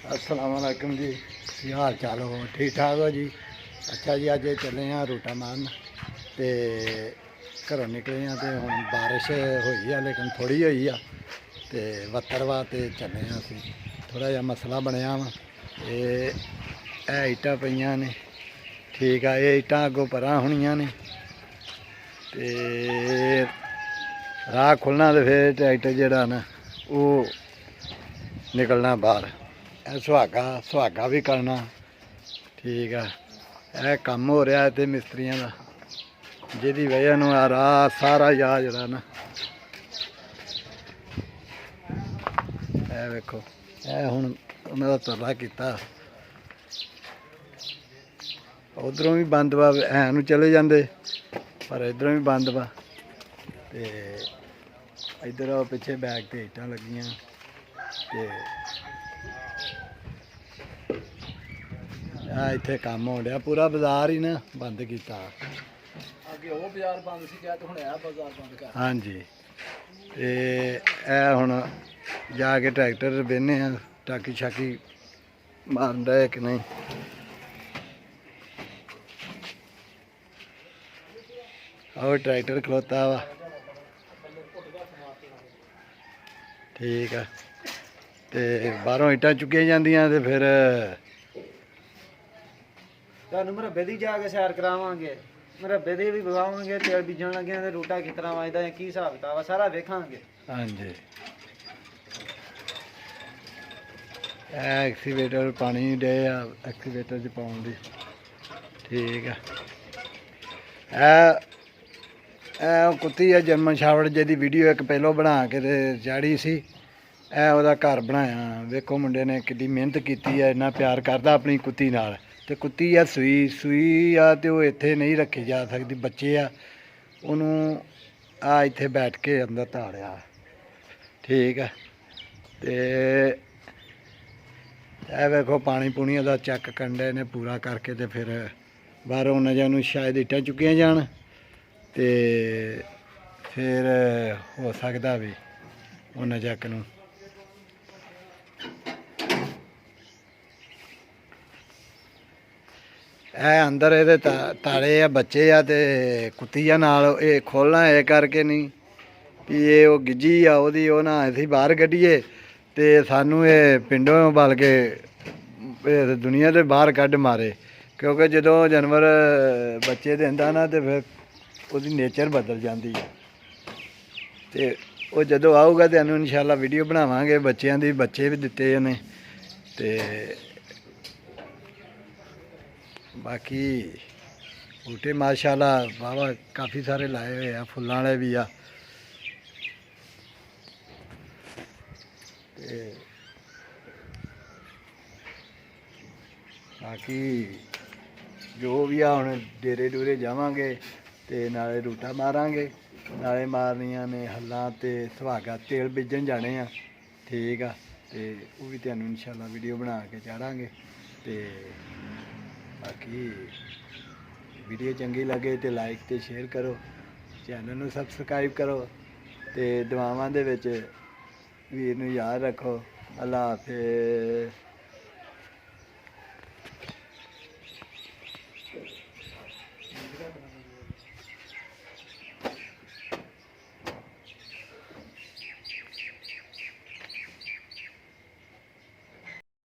अस्सलाम वालेकुम जी, की हाल चाल हो? ठीक ठाक हो जी? अच्छा जी, अज चले हाँ रूटा मारन तो घरों निकले हाँ तो हम बारिश हुई है लेकिन थोड़ी हुई आ तो बत्तरवा तो चले हाँ असी थोड़ा जहा मसला बनया वा ये इट्टां पईयां ने ठीक है। ये इट्टां अगों परां होणियां ने ते राह खुलना तो फिर ट्रैक्टर जिहड़ा ना वो निकलना बाहर सुहागा सुहागा भी करना ठीक है। यह कम हो रहा है तो मिस्त्रियों का जिहदी वजह नूं आ राह सारा जा जड़ा ना वेखो हुण उन्हां दा तरला कीता उधरों भी बंद वा ऐनूं चले जांदे पर इधरों भी बंद वा ते इधर पिछे बैग ते इट्टां लगियां ते इत्थे काम हो रहा पूरा बाजार ही ना बंद किया। हाँ जी हुण जाके ट्रैक्टर बहने टाकी शाकी मारन रहे कि नहीं। और ट्रैक्टर खलोता वा ठीक है ते बाहरों इट्टां चुकियां जांदियां ते फिर तुहानूं मरब्बे दी जाके सैर करावांगे, मरब्बे दी भी विखावांगे, तेल बीजण लगे ते रूटा किस तरह वजदा है, की हिसाब किताब है सारा वेखांगे। हाँ जी एक्सीवेटर पानी डे एक्सीवेटर च पाउण दी ठीक है। कुत्ती है जर्मन शावर्ड जिहदी वीडियो एक पहलों बना के ते चाढ़ी सी ਉਹਦਾ घर बनाया वेखो मुंडे ने कितनी मेहनत की है इन्ना प्यार करता अपनी कुत्ती नाल ते कुत्ती आ सूई सूई आ ते वो इत्थे नहीं रखी जा सकती बच्चे आ उन्हों आ इत्थे बैठ के अंदर ताड़िया ठीक है। ते वेखो पानी पुनी का चेक कंडे ने पूरा करके ते फिर बाहरों उन्हें जहाँ शायद इट्टां चुकियां जान ते फिर हो सकता भी उन्हें चेक नूं अंदर ये ताले आ बच्चे आ ते कुत्ती आ नाल ये खोलना ये करके नहीं भी ये वो गिज्जी आ ओहदी ओह ना असीं बाहर कड्ढीए ते सानू ये पिंडों बल्के दुनिया ते बाहर कड्ढ मारे क्योंकि जदों जानवर बच्चे दिंदा ना तो फिर उसदी नेचर बदल जाती है ते वो जदों आऊगा तो इंशाअल्लाह वीडियो बनावांगे बच्चों दी बच्चे भी दिते उन्हें ते बाकी बूटे माशाल्लाह वाहवा काफ़ी सारे लाए हुए हैं फुल्लां वाले भी आ ते बाकी जो भी आ हुण डेरे डूरे जावांगे ते नाले रूटा मारांगे नाले मारनियां ने हल्लां ते सुहागा तेल बीजन जाने आ ठीक आ ते वो भी तुहानूं इंशाअल्लाह वीडियो बना के चाढ़ांगे ते बाकी वीडियो चंगी लगे तो लाइक तो शेयर करो चैनल नूं सबसक्राइब करो तो दुआवां दे विच वीर नूं याद रखो। अल्लाह हाफिज़।